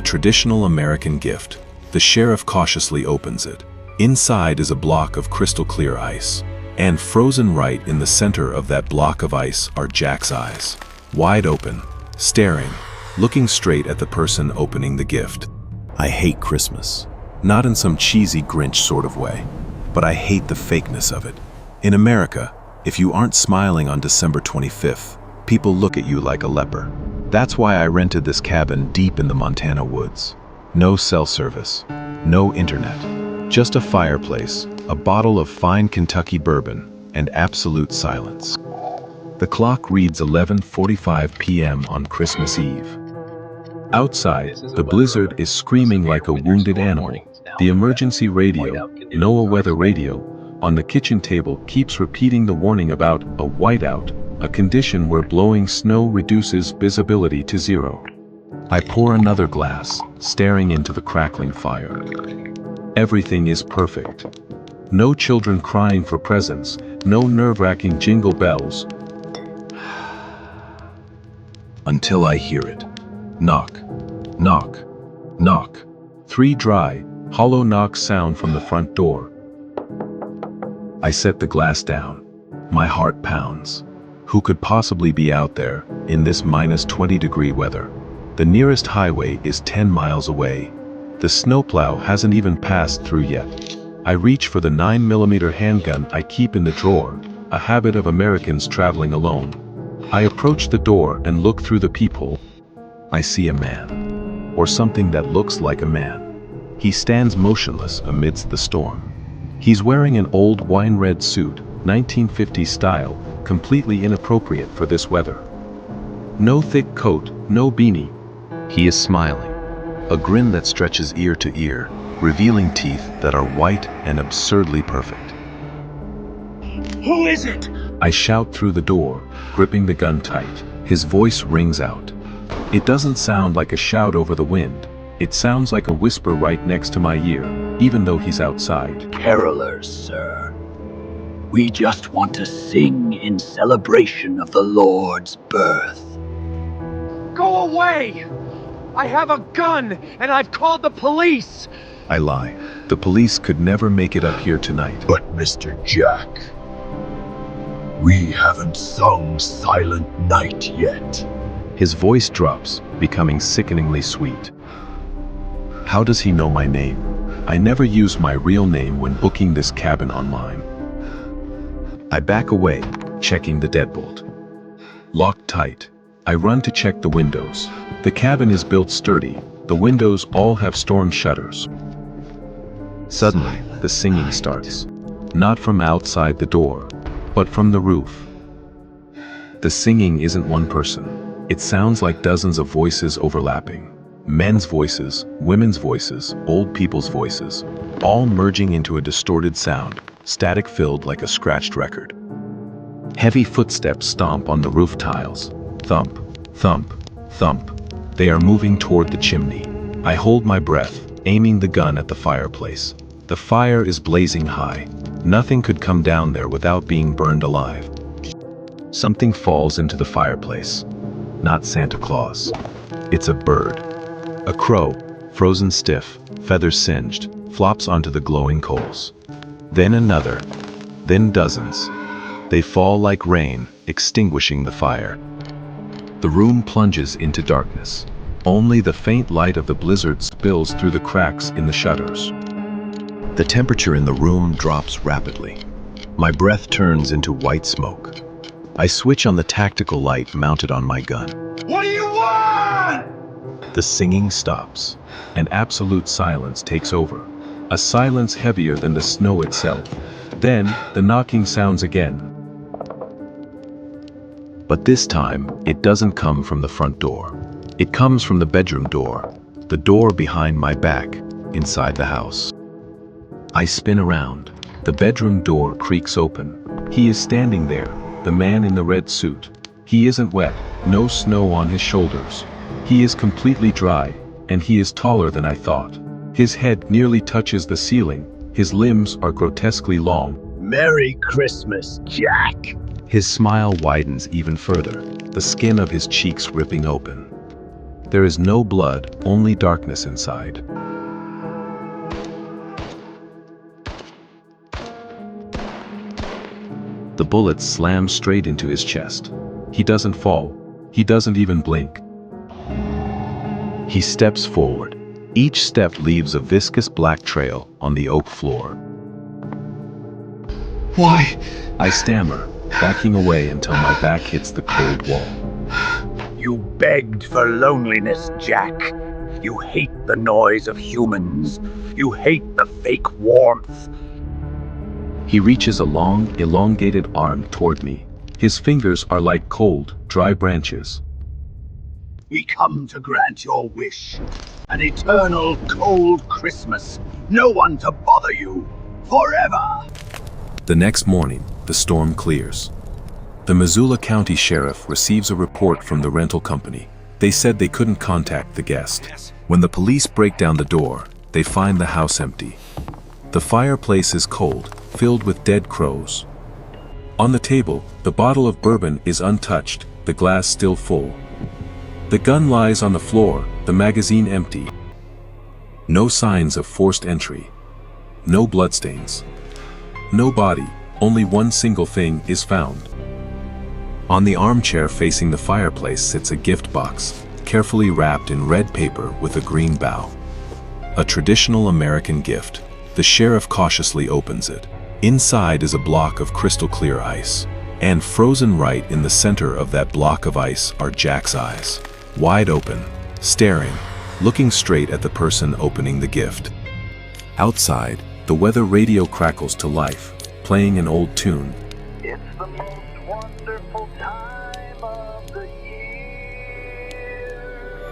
A traditional American gift. The sheriff cautiously opens it. Inside is a block of crystal-clear ice. And frozen right in the center of that block of ice are Jack's eyes. Wide open, staring, looking straight at the person opening the gift. I hate Christmas. Not in some cheesy Grinch sort of way, but I hate the fakeness of it. In America, if you aren't smiling on December 25th, people look at you like a leper. That's why I rented this cabin deep in the Montana woods. No cell service, no internet, just a fireplace, a bottle of fine Kentucky bourbon, and absolute silence. The clock reads 11:45 p.m. on Christmas Eve. Outside, the blizzard is screaming like a wounded animal. The emergency radio, NOAA weather radio, on the kitchen table keeps repeating the warning about a whiteout, a condition where blowing snow reduces visibility to zero. I pour another glass, staring into the crackling fire. Everything is perfect. No children crying for presents, no nerve-wracking jingle bells. Until I hear it. Knock, knock, knock. 3 dry, hollow knocks sound from the front door. I set the glass down. My heart pounds. Who could possibly be out there in this -20-degree weather? The nearest highway is 10 miles away. The snowplow hasn't even passed through yet. I reach for the 9mm handgun I keep in the drawer, a habit of Americans traveling alone. I approach the door and look through the peephole. I see a man, or something that looks like a man. He stands motionless amidst the storm. He's wearing an old wine-red suit, 1950s style, completely inappropriate for this weather. No thick coat, no beanie. He is smiling, a grin that stretches ear to ear, revealing teeth that are white and absurdly perfect. Who is it? I shout through the door, gripping the gun tight. His voice rings out. It doesn't sound like a shout over the wind. It sounds like a whisper right next to my ear, even though he's outside. Carolers, sir. We just want to sing in celebration of the Lord's birth. Go away! I have a gun, and I've called the police! I lie. The police could never make it up here tonight. But Mr. Jack, we haven't sung Silent Night yet. His voice drops, becoming sickeningly sweet. How does he know my name? I never use my real name when booking this cabin online. I back away, checking the deadbolt. Locked tight. I run to check the windows. The cabin is built sturdy. The windows all have storm shutters. Suddenly, the singing starts. Not from outside the door, but from the roof. The singing isn't one person. It sounds like dozens of voices overlapping. Men's voices, women's voices, old people's voices, all merging into a distorted sound, static-filled like a scratched record. Heavy footsteps stomp on the roof tiles. Thump, thump, thump. They are moving toward the chimney. I hold my breath, aiming the gun at the fireplace. The fire is blazing high. Nothing could come down there without being burned alive. Something falls into the fireplace. Not Santa Claus. It's a bird. A crow, frozen stiff, feathers singed, flops onto the glowing coals. Then another, then dozens. They fall like rain, extinguishing the fire. The room plunges into darkness. Only the faint light of the blizzard spills through the cracks in the shutters. The temperature in the room drops rapidly. My breath turns into white smoke. I switch on the tactical light mounted on my gun. What do you want? The singing stops, and absolute silence takes over. A silence heavier than the snow itself. Then, the knocking sounds again. But this time, it doesn't come from the front door. It comes from the bedroom door, the door behind my back, inside the house. I spin around. The bedroom door creaks open. He is standing there, the man in the red suit. He isn't wet, no snow on his shoulders. He is completely dry, and he is taller than I thought. His head nearly touches the ceiling. His limbs are grotesquely long. Merry Christmas, Jack. His smile widens even further, the skin of his cheeks ripping open. There is no blood, only darkness inside. The bullet slams straight into his chest. He doesn't fall. He doesn't even blink. He steps forward. Each step leaves a viscous black trail on the oak floor. Why? I stammer, backing away until my back hits the cold wall. You begged for loneliness, Jack. You hate the noise of humans. You hate the fake warmth. He reaches a long, elongated arm toward me. His fingers are like cold, dry branches. We come to grant your wish. An eternal, cold Christmas. No one to bother you. Forever. The next morning, the storm clears. The Missoula County Sheriff receives a report from the rental company. They said they couldn't contact the guest. When the police break down the door, they find the house empty. The fireplace is cold, filled with dead crows. On the table, the bottle of bourbon is untouched, the glass still full. The gun lies on the floor, the magazine empty. No signs of forced entry. No bloodstains. No body, only one single thing is found. On the armchair facing the fireplace sits a gift box, carefully wrapped in red paper with a green bow. A traditional American gift. The sheriff cautiously opens it. Inside is a block of crystal clear ice. And frozen right in the center of that block of ice are Jack's eyes. Wide open, staring, looking straight at the person opening the gift. Outside, the weather radio crackles to life, playing an old tune,